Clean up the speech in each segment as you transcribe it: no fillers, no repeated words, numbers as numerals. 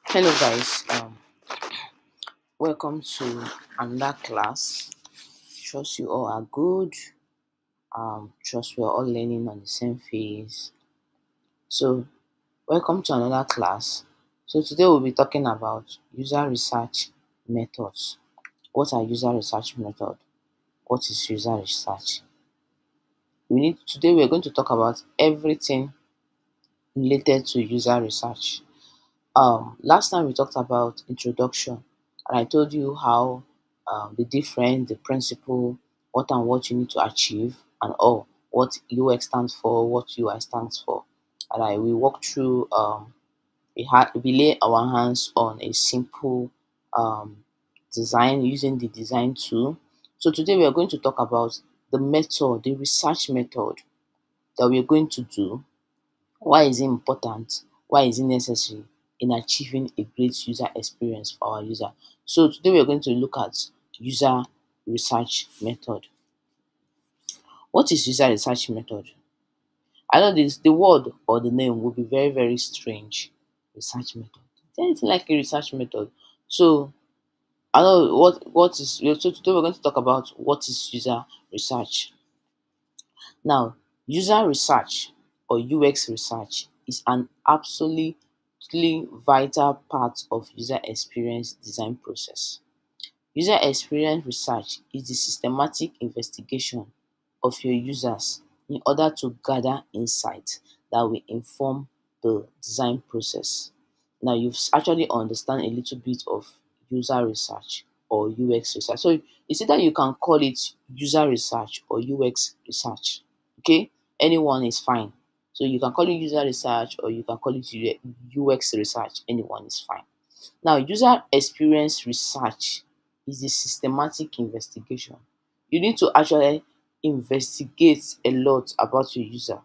Hello guys, welcome to another class. Trust you all are good. Trust we are all learning on the same phase. So welcome to another class. So today we'll be talking about user research methods. What are user research methods? What is user research? Today we're going to talk about everything related to user research. Last time we talked about introduction, and I told you how the difference, the principle, what you need to achieve, and all what UX stands for, what UI stands for. And we walked through. We lay our hands on a simple um, design using the design tool. So today we are going to talk about the method, the research method that we are going to do. Why is it important? Why is it necessary in achieving a great user experience for our user? So today we are going to look at user research method. What is user research method? I know this the word or the name will be very, very strange. Research method. Is there anything like a research method? So I know so today we're going to talk about what is user research. Now, user research or UX research is an absolutely vital part of user experience design process. User experience research is the systematic investigation of your users in order to gather insights that will inform the design process. Now you've actually understand a little bit of user research or UX research. So it's either you can call it user research or UX research. Okay, anyone is fine. So you can call it user research or you can call it UX research. Anyone is fine. Now, user experience research is a systematic investigation. You need to actually investigate a lot about your user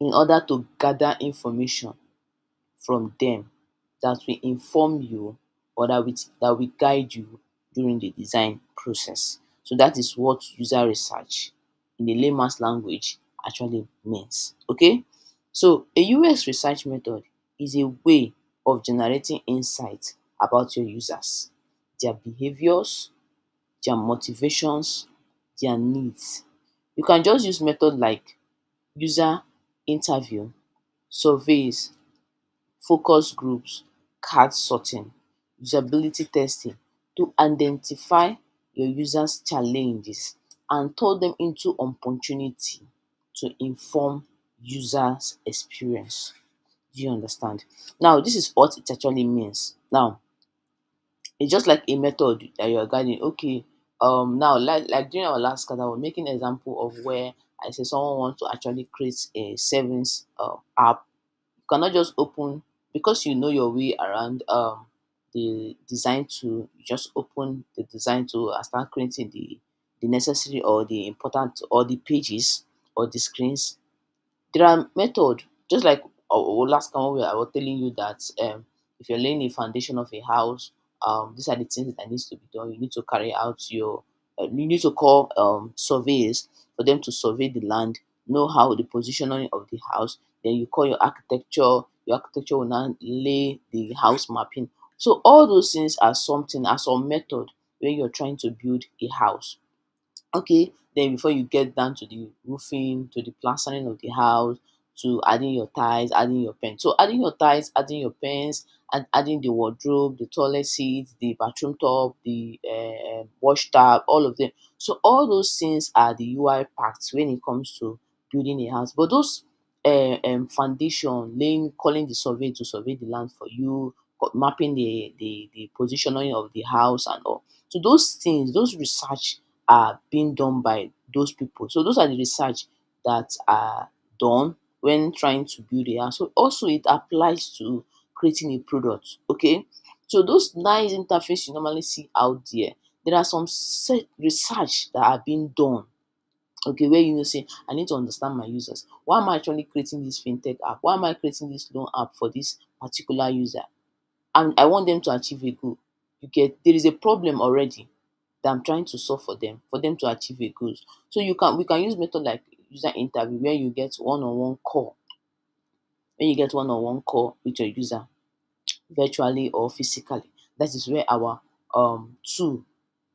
in order to gather information from them that will inform you or that will guide you during the design process. So that is what user research in a layman's language actually means. Okay? So a UX research method is a way of generating insight about your users, their behaviors, their motivations, their needs. You can just use method like user interview, surveys, focus groups, card sorting, usability testing to identify your users' challenges and turn them into opportunity to inform users' experience. Do you understand? Now, this is what it actually means. Now, it's just like a method that you're guiding. Okay, now like during our last class, I was making an example of where I say someone wants to actually create a savings app. You cannot just open because you know your way around the design tool. You just open the design tool and start creating the necessary or the important or the pages or the screens. There are method just like last time when I was telling you that if you're laying a foundation of a house, these are the things that needs to be done. You need to carry out you need to call surveyors for them to survey the land, know how the positioning of the house. Then you call your architecture. Your architecture will now lay the house mapping. So all those things are something as a method when you're trying to build a house. Okay, then before you get down to the roofing, to the plastering of the house, to adding your tiles, adding your pen. So adding your tiles, adding your pens, and adding the wardrobe, the toilet seats, the bathroom top, the wash tub, all of them. So all those things are the UI parts when it comes to building a house. But those foundation, laying, calling the survey to survey the land for you, mapping the positioning of the house and all. So those things, those research are being done by those people. So those are the research that are done when trying to build a house. So also it applies to creating a product. Okay. So those nice interface you normally see out there are some set research that are being done. Okay, where you know say I need to understand my users. Why am I actually creating this fintech app? Why am I creating this loan app for this particular user? And I want them to achieve a goal. You get there is a problem already that I'm trying to solve for them to achieve a goal. So we can use method like user interview where you get one-on-one call with your user. virtually or physically. That is where our tool,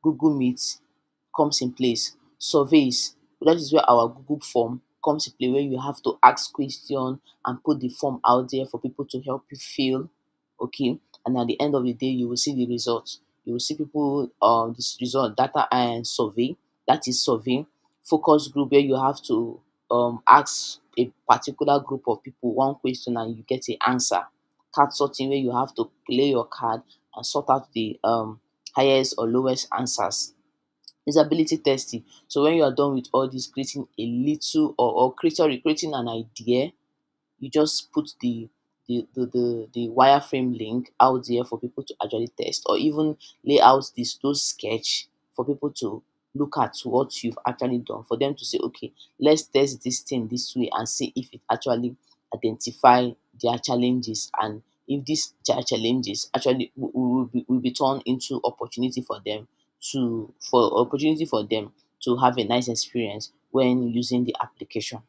Google Meet, comes in place. Surveys, that is where our Google form comes in play, where you have to ask question and put the form out there for people to help you fill. Okay, and at the end of the day, you will see the results. You will see people this result data and survey. That is survey. Focus group, where you have to ask a particular group of people one question and you get an answer. Card sorting, where you have to play your card and sort out the highest or lowest answers. Usability testing. So when you are done with all this, creating a little creating an idea, you just put the wireframe link out there for people to actually test, or even lay out those sketch for people to look at what you've actually done, for them to say, okay, let's test this thing this way and see if it actually identify their challenges, and if these challenges actually will be turned into opportunity for them to have a nice experience when using the application.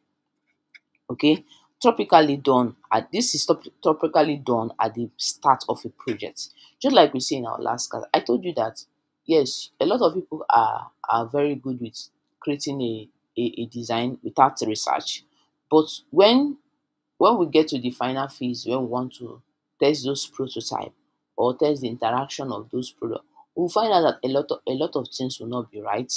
Okay, this is topically done at the start of a project. Just like we see in our last class, I told you that yes, a lot of people are very good with creating a design without research, but when we get to the final phase, when we want to test those prototype or test the interaction of those products, we'll find out that a lot of things will not be right.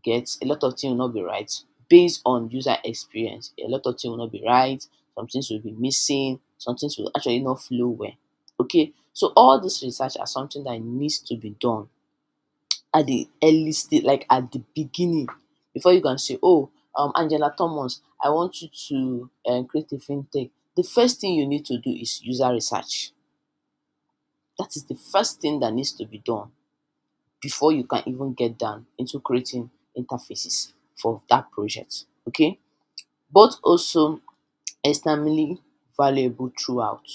Get a lot of things will not be right based on user experience. A lot of things will not be right. Some things will be missing. Some things will actually not flow well. Okay, so all this research are something that needs to be done at the early stage, like at the beginning, before you can say, oh, Angela Thomas, I want you to create a fintech. The first thing you need to do is user research. That is the first thing that needs to be done before you can even get down into creating interfaces for that project. Okay, but also extremely valuable throughout.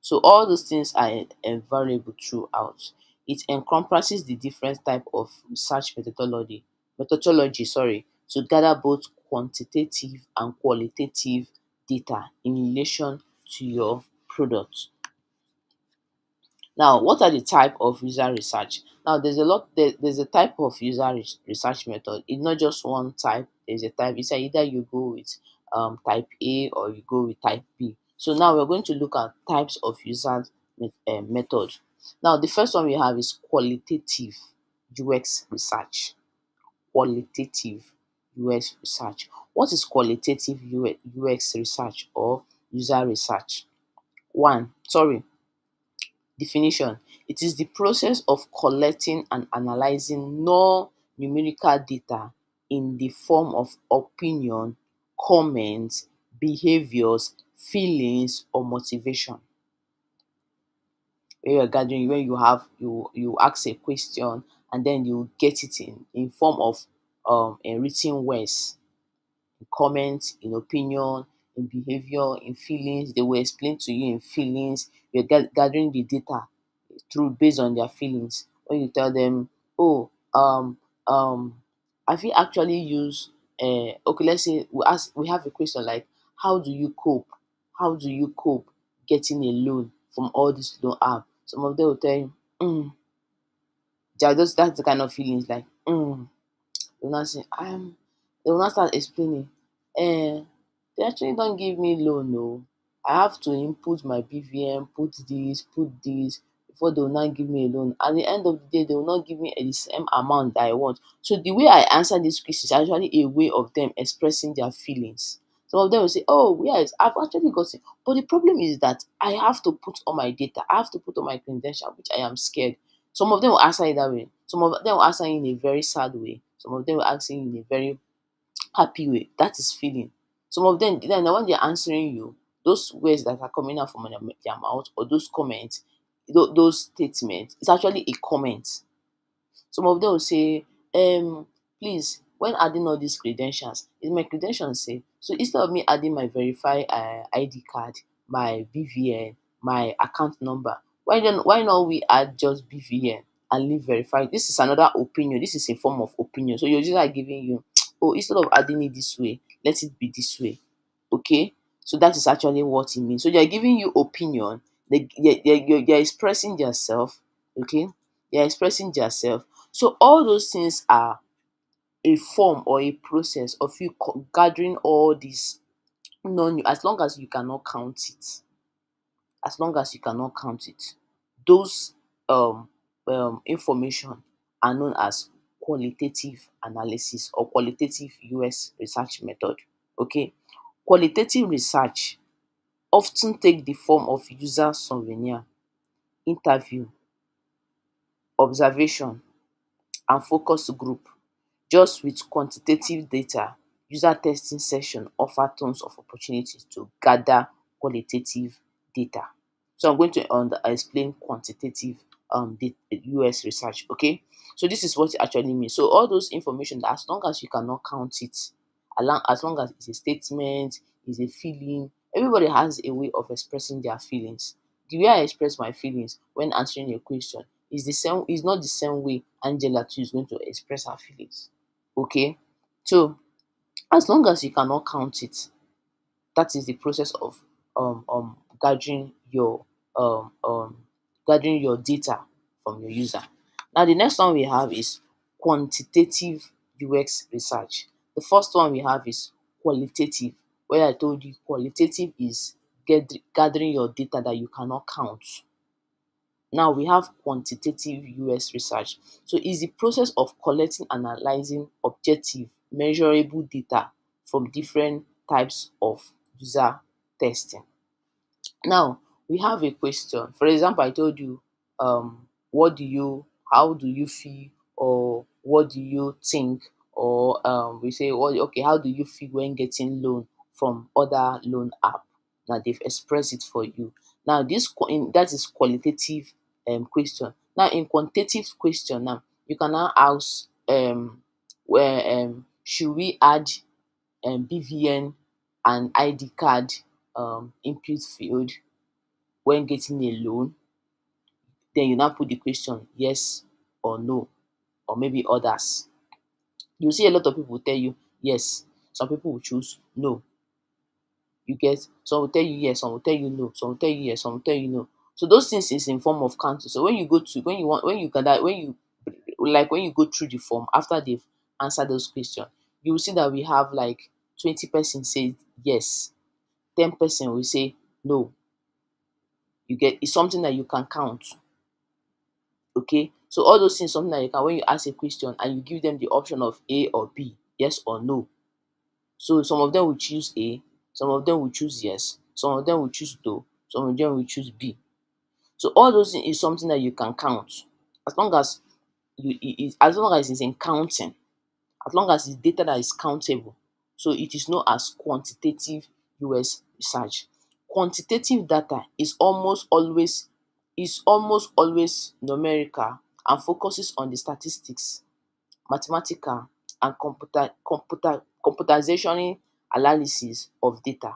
So all those things are valuable throughout. It encompasses the different type of research methodology, to gather both quantitative and qualitative data in relation to your product. Now, what are the type of user research? Now, there's a type of research method. It's not just one type. There's a type. It's either you go with type A or you go with type B. So now we're going to look at types of user method. Now, the first one we have is qualitative UX research. Qualitative UX research. What is qualitative UX research or user research? One, sorry, definition: it is the process of collecting and analyzing non-numerical data in the form of opinion, comments, behaviors, feelings or motivation. When you're gathering, when you ask a question and then you get it in form of in written words, in comments, in opinion, in behavior, in feelings. They will explain to you in feelings. You're gathering the data through based on their feelings. When you tell them, oh, have you actually used okay, let's say we have a question like, how do you cope? How do you cope getting a loan from all this loan app? Some of them will tell you, that's the kind of feelings like, they will not say, they will not start explaining. They actually don't give me loan oh. I have to input my BVN, put this before they will not give me a loan. At the end of the day, they will not give me the same amount that I want. So the way I answer this quiz is actually a way of them expressing their feelings. Some of them will say, oh yes, I've actually got it. But the problem is that I have to put all my data, I have to put all my credentials, which I am scared. Some of them will answer it that way. Some of them will answer in a very sad way. Some of them will answer in a very happy way. That is feeling. Some of them, then when they're answering you, those words that are coming out from their mouth, or those comments, those statements, it's actually a comment. Some of them will say, please, when adding all these credentials, is my credentials safe? So instead of me adding my verified ID card, my BVN, my account number, why not we add just BVN and leave verified? This is another opinion. This is a form of opinion. So you're just like giving you, oh, instead of adding it this way, let it be this way. Okay? So that is actually what it means. So they're giving you opinion, You're expressing yourself. Okay, you're expressing yourself. So all those things are a form or a process of you gathering all these non, as long as you cannot count it, as long as you cannot count it, those um, information are known as qualitative analysis or qualitative US research method. Okay, qualitative research often take the form of user survey, interview, observation, and focus group. Just with quantitative data, user testing session offer tons of opportunities to gather qualitative data. So I'm going to explain quantitative US research. Okay, so this is what it actually means. So all those information, as long as you cannot count it, as long as it's a statement, it's a feeling, everybody has a way of expressing their feelings. The way I express my feelings when answering a question is not the same way Angela too is going to express her feelings. Okay, so as long as you cannot count it, that is the process of um, um, gathering your um, um, gathering your data from your user. Now the next one we have is quantitative UX research. The first one we have is qualitative, where I told you qualitative is gathering your data that you cannot count. Now we have quantitative US research. So it's the process of collecting and analyzing objective, measurable data from different types of user testing. Now we have a question. For example, I told you, what do you, how do you feel, or what do you think, or we say, well, okay, how do you feel when getting loan from other loan app? Now they've expressed it for you. Now that is qualitative question. Now in quantitative question, now you can now ask where should we add BVN and ID card input field when getting a loan? Then you now put the question yes or no, or maybe others. You see a lot of people tell you yes, some people will choose no. You get, some will tell you yes, some will tell you no, some will tell you yes, some will tell you no. So those things is in form of counting. So when you go to when you gather when you like when you go through the form after they've answered those questions, you will see that we have like 20% say yes, 10% will say no. You get, it's something that you can count. Okay, so all those things something that you can, when you ask a question and you give them the option of A or B, yes or no. So some of them will choose A, some of them will choose yes, some of them will choose no, some of them will choose B. So all those things is something that you can count. As long as as long as it's in counting, as long as it's data that is countable. So it is known as quantitative US research. Quantitative data is almost always numerical and focuses on the statistics, mathematical, and computational analysis of data.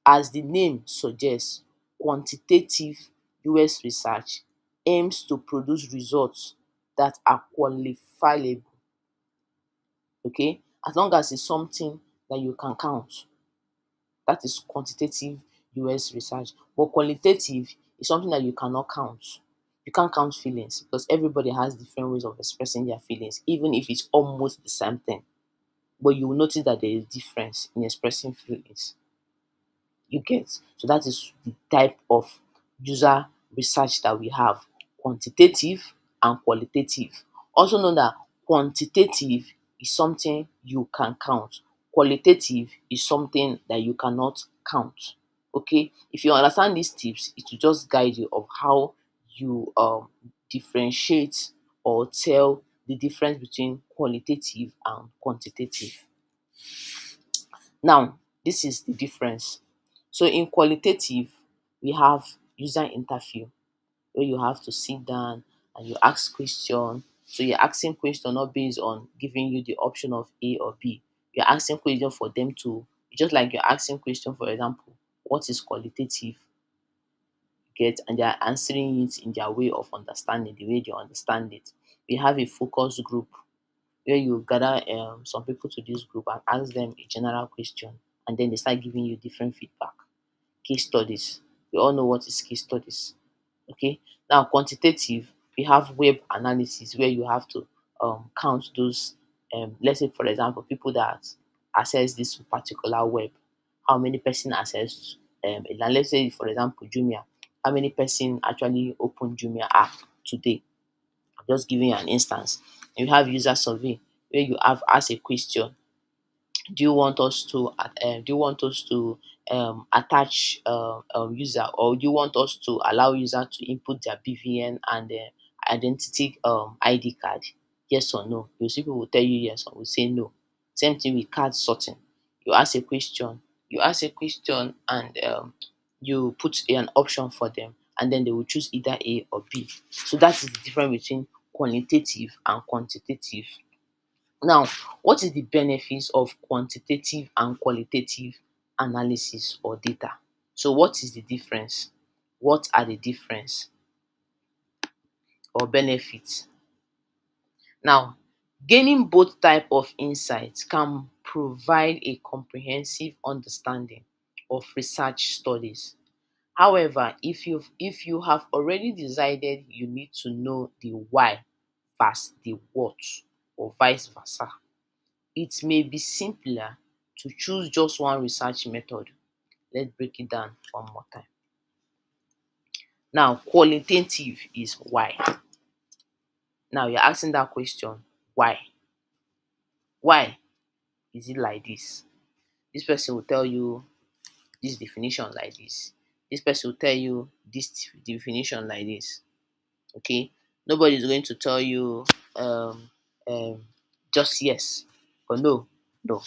As the name suggests, quantitative US research aims to produce results that are quantifiable. Okay, as long as it's something that you can count, that is quantitative US research. But qualitative is something that you cannot count. You can't count feelings because everybody has different ways of expressing their feelings, even if it's almost the same thing. But you will notice that there is difference in expressing feelings. You get, so that is the type of user research that we have: quantitative and qualitative. Also know that quantitative is something you can count, qualitative is something that you cannot count. Okay, if you understand these tips, it will just guide you of how you differentiate or tell the difference between qualitative and quantitative. Now, this is the difference. So in qualitative, we have user interview where you have to sit down and you ask question. So you're asking question not based on giving you the option of A or B. You're asking question for them to, just like you're asking question, for example, what is qualitative? Get, and they're answering it in their way of understanding, the way they understand it. We have a focus group where you gather some people to this group and ask them a general question, and then they start giving you different feedback. Case studies. We all know what is case studies. Okay. Now quantitative, we have web analysis where you have to count those let's say for example people that access this particular web, how many person access and let's say for example Jumia, how many person actually open Jumia app today. Just giving you an instance. You have user survey where you have asked a question. Do you want us to attach user, or do you want us to allow user to input their BVN and identity ID card? Yes or no? You see people will tell you yes or will say no. Same thing with card sorting. You ask a question, and you put an option for them, and then they will choose either A or B. So that is the difference between qualitative and quantitative. Now, what is the benefits of quantitative and qualitative analysis or data? So what is the difference? What are the difference or benefits? Now, gaining both type of insights can provide a comprehensive understanding of research studies. However, if you have already decided you need to know the why versus the what, or vice versa, it may be simpler to choose just one research method. Let's break it down one more time. Now, qualitative is why. Now, you're asking that question, why? Why is it like this? This person will tell you this definition like this. This person will tell you this definition like this. Okay? Nobody is going to tell you um, um, just yes or no. No,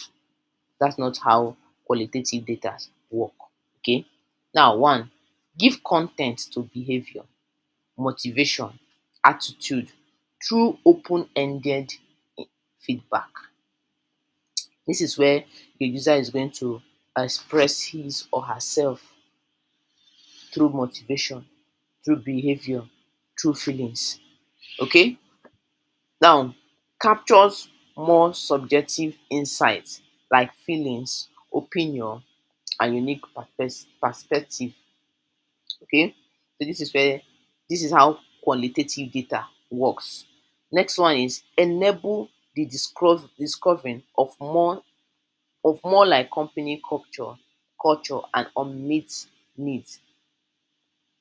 that's not how qualitative data work. Okay. Now, one, give content to behavior, motivation, attitude through open-ended feedback. This is where the user is going to express his or herself through motivation, through behavior, through feelings. Okay. Now, captures more subjective insights like feelings, opinion, and unique perspective. Okay, so this is how qualitative data works. Next one is enable the discovering of more like company culture and unmet needs.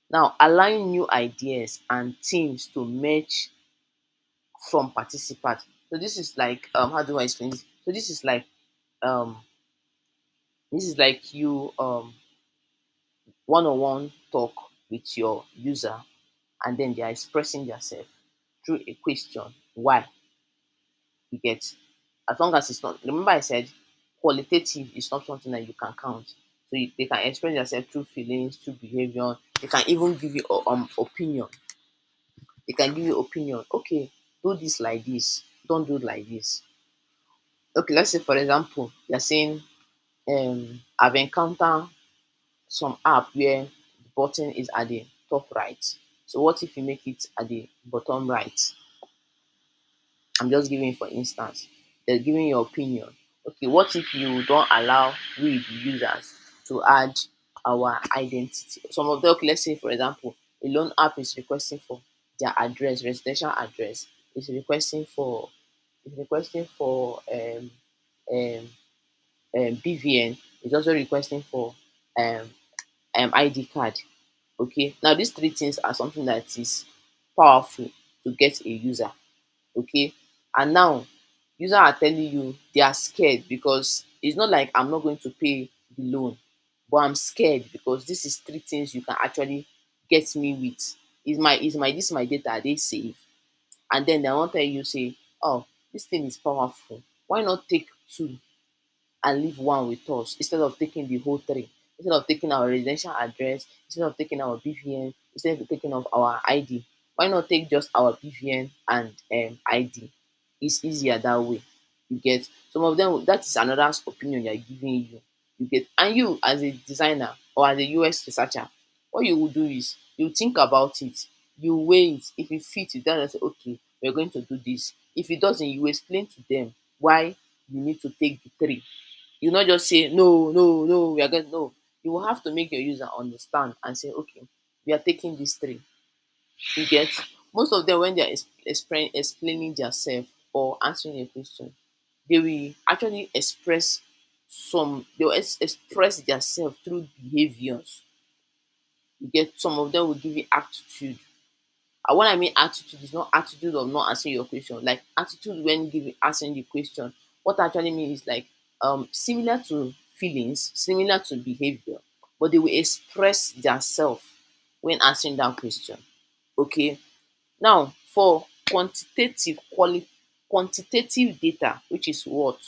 Now, allowing new ideas and teams to merge from participants. So this is like how do I explain this? So um this is like you one-on-one talk with your user, and then they are expressing themselves through a question. Why? You get, as long as it's not, remember I said qualitative is not something that you can count. So they can express themselves through feelings, through behavior. They can even give you opinion. They can give you opinion. Okay, do this like this. Don't do it like this. Okay, let's say for example, you're saying I've encountered some app where the button is at the top right. So what if you make it at the bottom right? I'm just giving for instance. They're giving your opinion. Okay, what if you don't allow we the users to add our identity? Some of them, okay, let's say for example, a loan app is requesting for their address, residential address, is requesting for um, BVN, is also requesting for um, ID card. Okay, now these three things are something that is powerful to get a user. Okay, and now user are telling you they are scared because it's not like I'm not going to pay the loan, but I'm scared because this is three things you can actually get me with. Is my data, are they safe? And then they won't tell you say, oh, this thing is powerful, why not take two and leave one with us instead of taking the whole three, instead of taking our residential address, instead of taking our BVN, instead of taking of our ID. Why not take just our BVN and ID? It's easier that way. You get, some of them, that is another opinion they are giving you. You get, and you as a designer or as a UX researcher, what you will do is you think about it, you weigh it. If it fits, you then say, okay, we're going to do this. If it doesn't, you explain to them why you need to take the three. You not just say no, no, no, we are going, no. You will have to make your user understand and say, okay, we are taking these three. You get, most of them when they are explaining themselves or answering a question, they will actually express they will express themselves through behaviors. You get, some of them will give you attitude. And when I mean attitude, it's not attitude of not answering your question. Like attitude when giving answering the question, what I actually mean is like similar to feelings, similar to behavior, but they will express themselves when answering that question. Okay. Now for quantitative data, which is what?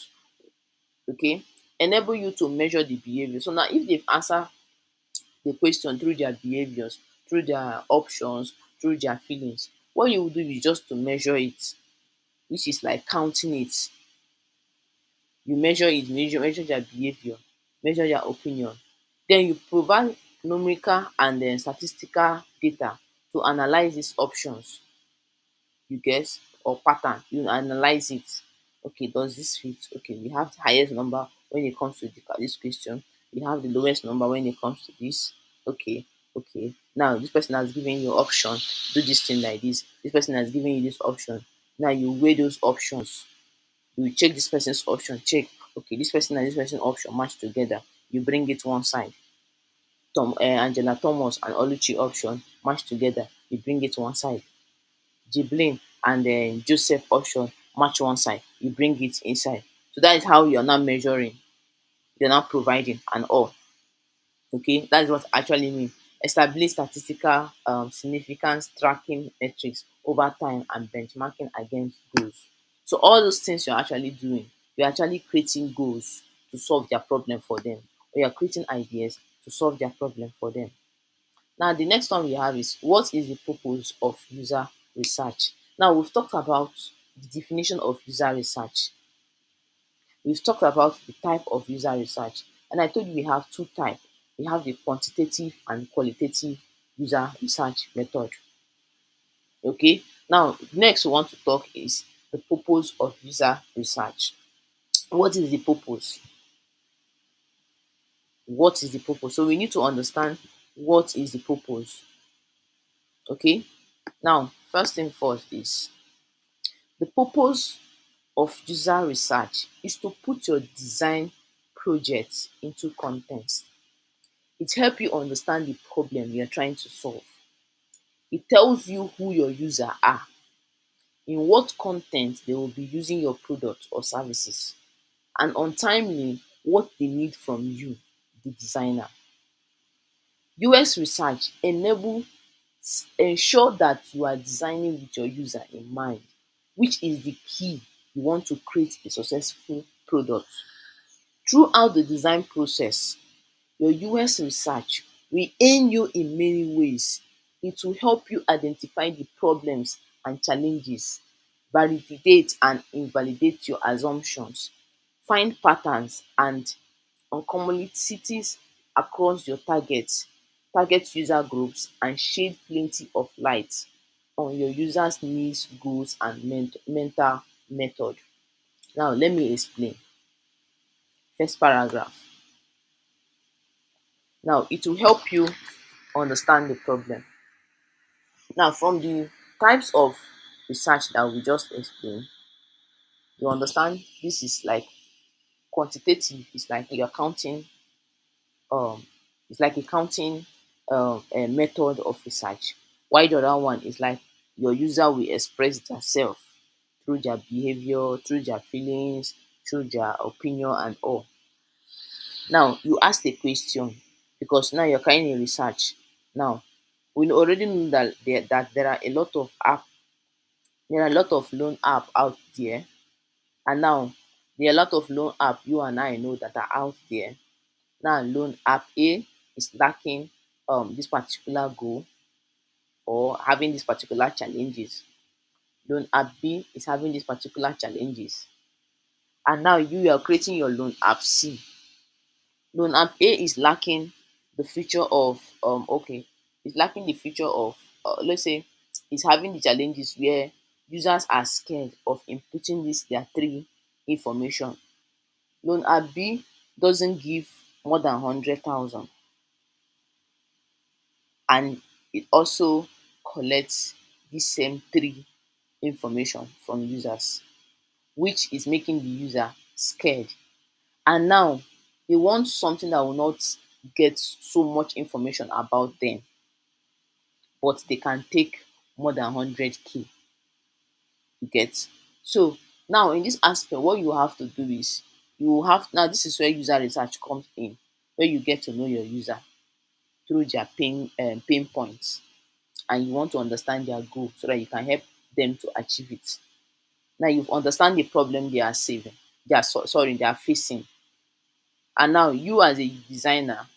Okay, enable you to measure the behavior. So now if they've answered the question through their behaviors, through their options, through their feelings, what you will do is just to measure it, which is like counting it. You measure it, measure their behavior, measure their opinion. Then you provide numerical and then statistical data to analyze these options, you get, or pattern. You analyze it. Okay, does this fit? Okay, we have the highest number when it comes to this question. We have the lowest number when it comes to this. Okay, okay. Now this person has given you option, do this thing like this. This person has given you this option. Now you weigh those options. You check this person's option, check. Okay, this person and this person's option match together. You bring it one side. Angela Thomas and Oluchi option match together. You bring it one side. Jiblin and Joseph option match one side, you bring it inside. So that is how you're now measuring, you're now providing and all. Okay, that is what I actually mean. Establish statistical significance tracking metrics over time and benchmarking against goals. So all those things you're actually doing, you're actually creating goals to solve their problem for them, or you're creating ideas to solve their problem for them. Now, the next one we have is what is the purpose of user research? Now, we've talked about the definition of user research. We've talked about the type of user research. And I told you we have two types. We have the quantitative and qualitative user research method. Okay. Now, next we want to talk is the purpose of user research. What is the purpose? What is the purpose? So we need to understand what is the purpose. Okay. Now, first thing first is the purpose of user research is to put your design project into context. It helps you understand the problem you're trying to solve. It tells you who your user are, in what content they will be using your product or services, and ultimately what they need from you, the designer. UX research ensure that you are designing with your user in mind, which is the key you want to create a successful product. Throughout the design process, your UX research will aid you in many ways. It will help you identify the problems and challenges, validate and invalidate your assumptions, find patterns and uncommonalities across your target user groups, and shed plenty of light on your users' needs, goals and mental method. Now let me explain. First paragraph. Now it will help you understand the problem. Now from the types of research that we just explained, you understand this is like quantitative, it's like you're counting, um it's like a counting a method of research. While the other one is like your user will express themselves through their behavior, through their feelings, through their opinion and all. Now you ask a question because now you're carrying a research. Now we already know that there are a lot of loan app out there, and now there are a lot of loan app you and I know that are out there. Now loan app A is lacking this particular goal or having these particular challenges. Loan app B is having these particular challenges. And now you are creating your loan app C. Loan app A is lacking the feature of it's lacking the feature of let's say it's having the challenges where users are scared of inputting this their three information. Loan app B doesn't give more than 100,000. and it also collects the same three information from users, which is making the user scared. And now they want something that will not get so much information about them, but they can take more than 100K. You get? So now in this aspect, what you have to do is you have now this is where user research comes in, where you get to know your user through their pain points, and you want to understand their goal so that you can help them to achieve it. Now you understand the problem they are saving, they are facing, and now you as a designer,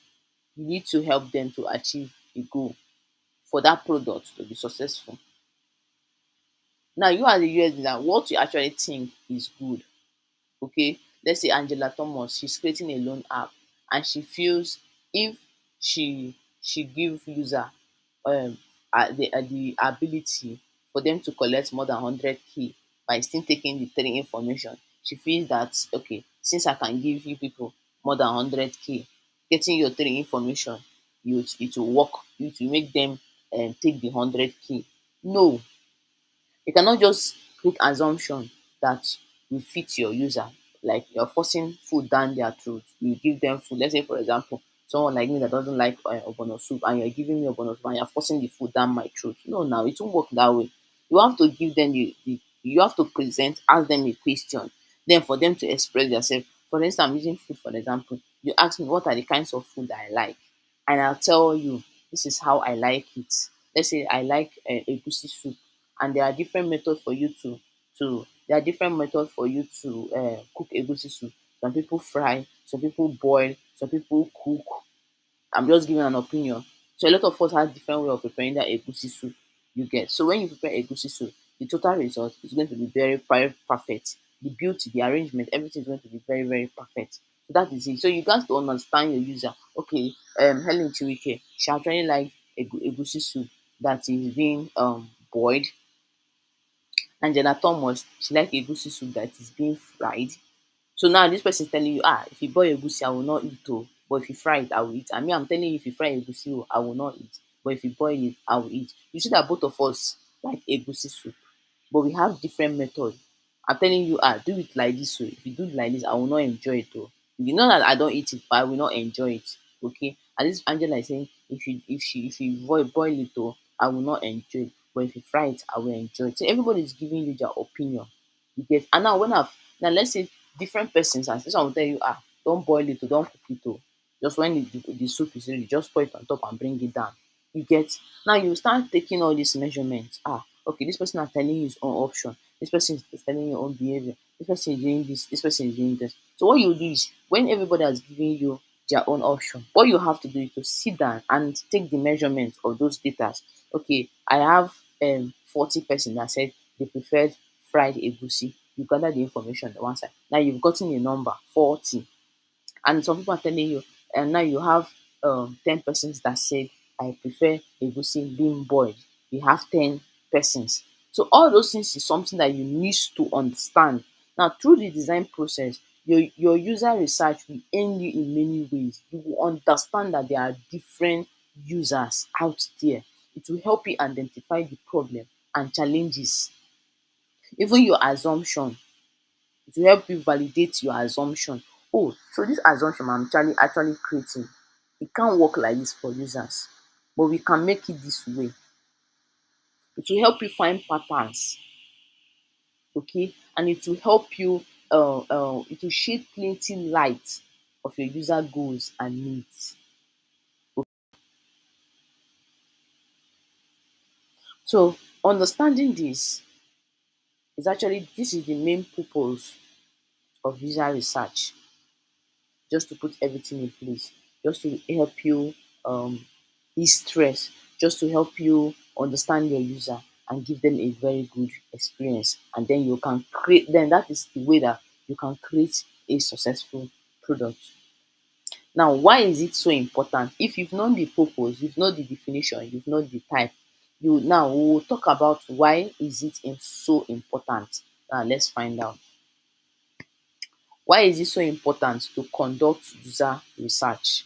you need to help them to achieve a goal for that product to be successful. Now you as a UX designer, what you actually think is good. Okay, let's say Angela Thomas, she's creating a loan app, and she feels if she give user the ability for them to collect more than 100K by still taking the three information, she feels that okay, since I can give you people more than 100K, getting your three information, it will work, it will make them take the 100K. No, you cannot just make assumption that will fit your user, like you're forcing food down their throat. You give them food. Let's say, for example, someone like me that doesn't like ogbono soup, and you're giving me ogbono soup, and you're forcing the food down my throat. No, now it won't work that way. You have to give them you have to present, ask them a question, then for them to express themselves. For instance, I'm using food for example. You ask me what are the kinds of food that I like, and I'll tell you this is how I like it. Let's say I like egusi soup, and there are different methods for you to there are different methods for you to cook egusi soup. Some people fry, some people boil, some people cook. I'm just giving an opinion. So a lot of us have different way of preparing that egusi soup, you get. So when you prepare egusi soup, the total result is going to be very perfect. The beauty, the arrangement, everything is going to be very perfect. So that is it. So you got to understand your user. Okay, Helen Chiwike, she actually like egusi soup that is being boiled. Angela Thomas, she like egusi soup that is being fried. So now this person is telling you, if you boil egusi, I will not eat oh, but if you fry it, I will eat. And me, I'm telling you, if you fry egusi oh, I will not eat. But if you boil it, I will eat. You see that both of us like egusi soup, but we have different methods. I'm telling you, do it like this way. If you do it like this, I will not enjoy it oh. You know that I don't eat it, but I will not enjoy it. Okay. And this Angela is saying, if you boil it oh, I will not enjoy it. But if you fry it, I will enjoy it. So everybody is giving you their opinion. You get. And now now let's say different persons, and someone will tell you, don't boil it or don't cook it oh. Just when the soup is ready, just pour it on top and bring it down. You get. Now you start taking all these measurements. Okay, this person is telling you his own option. This person is telling you your own behavior. This person is doing this. This person is doing this. So what you do is when everybody has given you their own option, what you have to do is to sit down and take the measurement of those data. Okay, I have 40 person that said they preferred fried egusi. You gather the information on one side. Now you've gotten a number 40, and some people are telling you, and now you have 10 persons that said I prefer egusi being boiled. You have 10 persons. So all those things is something that you need to understand. Now through the design process, your user research will aid you in many ways. You will understand that there are different users out there. It will help you identify the problem and challenges, even your assumption. It will help you validate your assumption. Oh, so this assumption I'm actually creating, it can't work like this for users, but we can make it this way. It will help you find patterns, okay, and it will help you. It will shed plenty light of your user goals and needs. So understanding this is the main purpose of user research, just to put everything in place, just to help you ease stress, just to help you understand your user and give them a very good experience. And then you can create, then that is the way that you can create a successful product. Now, why is it so important? If you've known the purpose, you've known the definition, you've known the type, we will talk about why is it so important. Now let's find out. Why is it so important to conduct user research?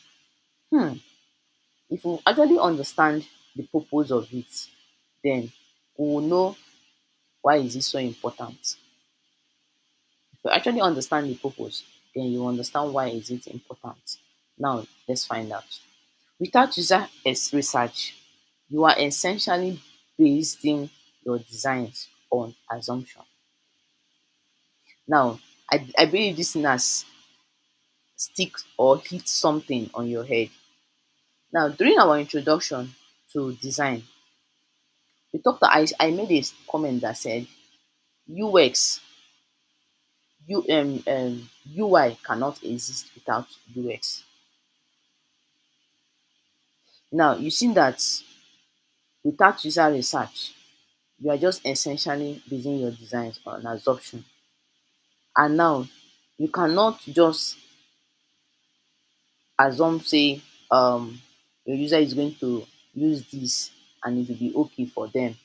If you actually understand the purpose of it, then we will know why is it so important. If you actually understand the purpose, then you understand why is it important. Now let's find out. Without research, you are essentially basing your designs on assumption. Now, I believe this thing has stick or hit something on your head. Now, during our introduction to design, I made a comment that said UX, UI cannot exist without UX. Now, you see that without user research, you are just essentially basing your designs on assumption. And now, you cannot just assume say your user is going to use this and it will be okay for them.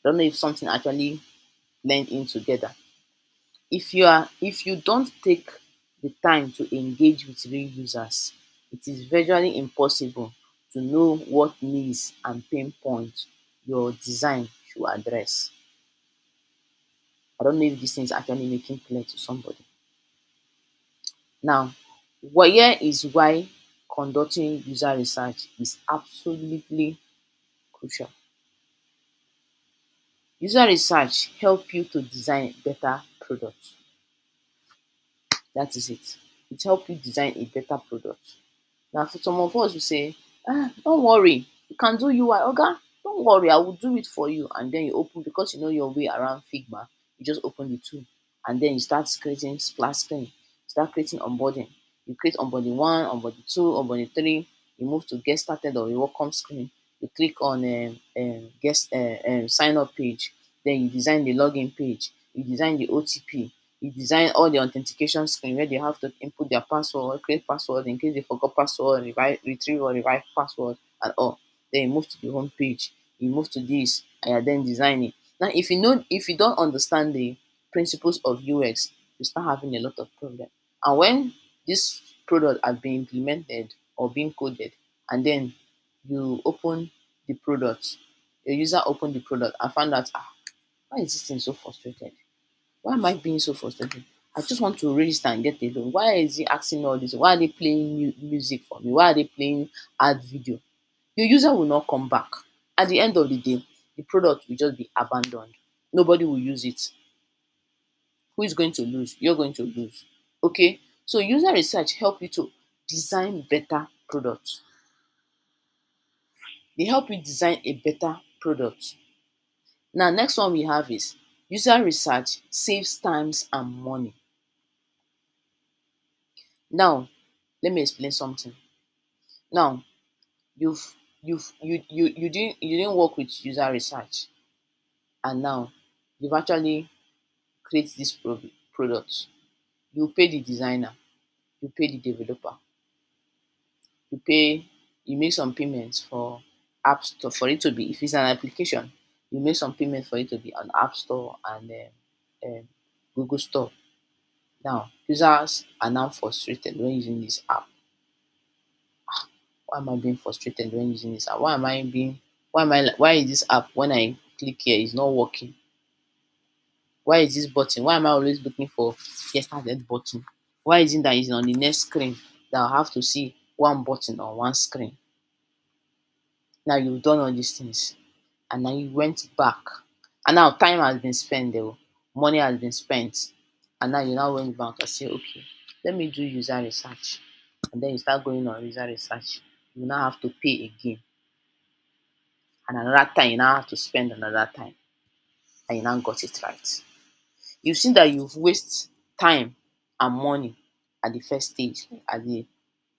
Don't know if something actually blend in together. If you don't take the time to engage with real users, it is virtually impossible to know what needs and pain points your design should address. I don't know if this thing is actually making clear to somebody. Now, here is why conducting user research is absolutely crucial. User research help you to design better products. That is it. It help you design a better product. Now, for some of us, we say, don't worry, you can do UI. Oga, don't worry, I will do it for you. And then you open, because you know your way around Figma, you just open the tool. And then you start creating splash screen, start creating onboarding. You create onboarding 1, onboarding 2, onboarding 3. You move to get started or a welcome screen. You click on sign up page. Then you design the login page. You design the OTP. You design all the authentication screen where they have to input their password, create password in case they forgot password, retrieve or revive password and all. Then you move to the home page. You move to this and you're then designing. Now, if you don't understand the principles of UX, you start having a lot of problem. And when this product has been implemented or being coded, and then you open the product, your user open the product and find out, why is this thing so frustrated? Why am I being so frustrated? I just want to register and get a loan. Why is he asking all this? Why are they playing music for me? Why are they playing ad video? Your user will not come back. At the end of the day, the product will just be abandoned. Nobody will use it. Who is going to lose? You're going to lose. Okay? So user research help you to design better products. They help you design a better product. Now, next one we have is user research saves times and money. Now, let me explain something. Now, you didn't work with user research, and now you've actually create this product. You pay the designer, you pay the developer, you pay you make some payments for app store for it to be, if it's an application, you make some payment for it to be on app store and Google store. Now users are now frustrated when using this app. Why am I being frustrated when using this app? Why is this app when I click here is not working? Why is this button? Why am I always looking for get started button? Why isn't that it's on the next screen that I'll have to see one button on one screen? Now you've done all these things and now you went back. And now time has been spent there, money has been spent, and now you now went back and say, okay, let me do user research. And then you start going on user research. You now have to pay again. And another time you now have to spend another time. And you now got it right. You've seen that you've wasted time and money at the first stage, at the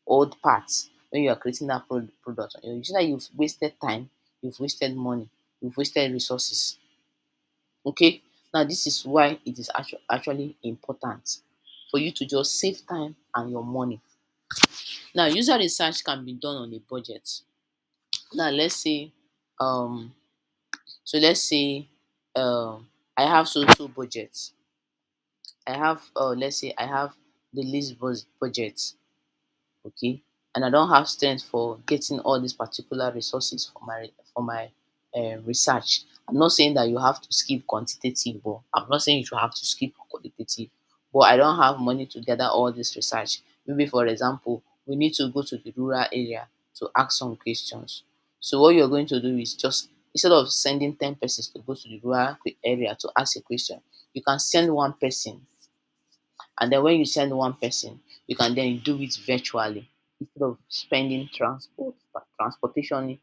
old parts, when you are creating that product. You see that you've wasted time, you've wasted money, you've wasted resources. Okay, now this is why it is actually important for you to just save time and your money. Now, user research can be done on a budget. Now, um, let's say I have so budget. I have let's say I have the least budget. Okay, and I don't have strength for getting all these particular resources for my research. I'm not saying that you have to skip quantitative, but I'm not saying you should have to skip qualitative. But I don't have money to gather all this research. Maybe, for example, we need to go to the rural area to ask some questions. So what you're going to do is just, instead of sending 10 persons to go to the rural area to ask a question, you can send one person, and then when you send one person, you can then do it virtually instead of spending transportation,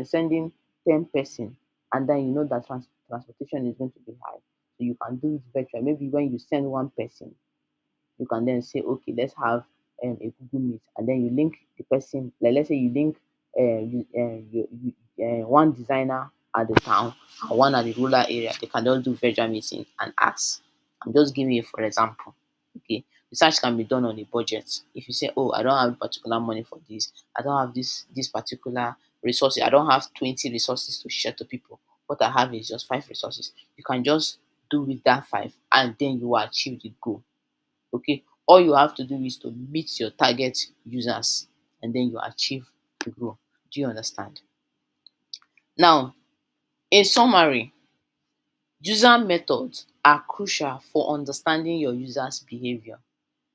sending 10 person, and then you know that transportation is going to be high. So you can do it virtually. Maybe when you send one person, you can then say, okay, let's have a Google Meet, and then you link the person. Like, let's say you link one designer at the town and one at the rural area. They can just do virtual meeting and ask. I'm just giving you for example. Okay, research can be done on a budget. If you say, oh, I don't have particular money for this, I don't have this particular resources, I don't have 20 resources to share to people. What I have is just 5 resources. You can just do with that 5, and then you will achieve the goal. Okay, all you have to do is to meet your target users, and then you achieve the goal. Do you understand? Now, in summary, user methods are crucial for understanding your users behavior,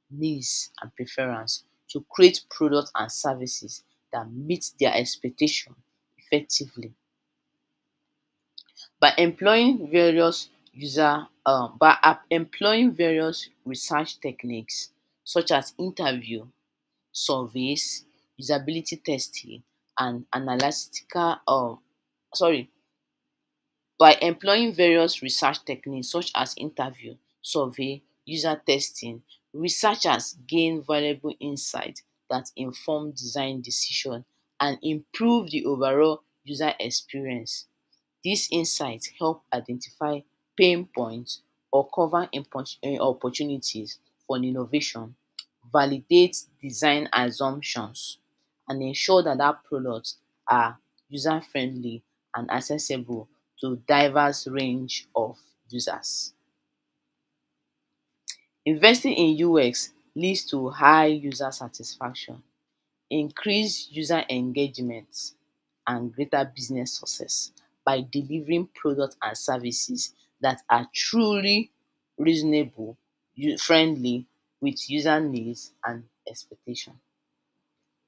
needs and preference to create products and services that meet their expectation effectively. By employing various research techniques such as interview, surveys, usability testing, and analytical sorry by employing various research techniques such as interview, survey, user testing, researchers gain valuable insight that inform design decision and improve the overall user experience. These insights help identify pain points or cover opportunities for innovation, validate design assumptions, and ensure that products are user-friendly and accessible to diverse range of users. Investing in UX leads to high user satisfaction, increased user engagement, and greater business success by delivering products and services that are truly reasonable, friendly with user needs and expectation.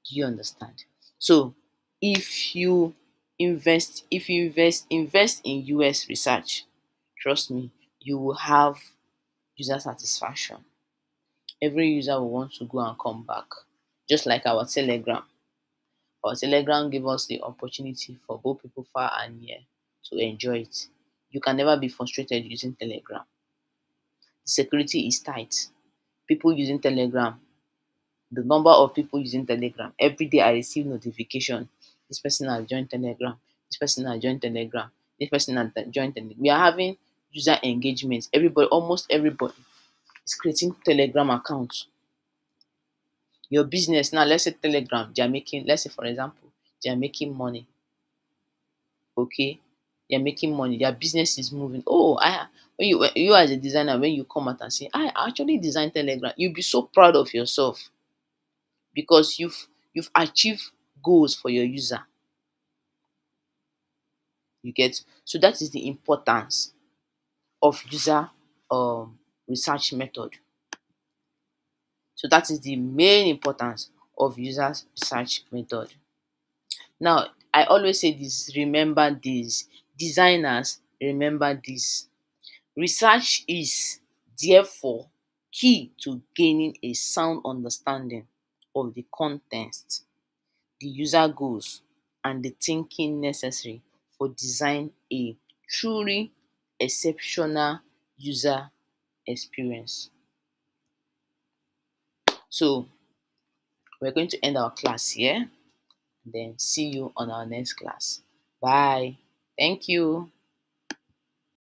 Do you understand? So if you invest in US research, trust me, you will have user satisfaction. Every user will want to go and come back. Just like our Telegram. Our Telegram gave us the opportunity for both people far and near to enjoy it. You can never be frustrated using Telegram. The security is tight. People using Telegram, the number of people using Telegram, every day I receive notification. This person has joined Telegram. This person has joined Telegram. This person has joined Telegram. We are having user engagement. Everybody, almost everybody, is creating Telegram accounts. Your business now, let's say Telegram, they are making, let's say for example, they are making money. Okay, they're making money, their business is moving. Oh, I when you as a designer, when you come out and say, I actually designed Telegram, you'll be so proud of yourself because you've achieved goals for your user. You get, so that is the importance of user research method. So that is the main importance of user research method. Now, I always say this, remember this, designers, remember this. Research is therefore key to gaining a sound understanding of the context, the user goals, and the thinking necessary for design a truly exceptional user experience. So we're going to end our class here, and then see you on our next class. Bye. Thank you.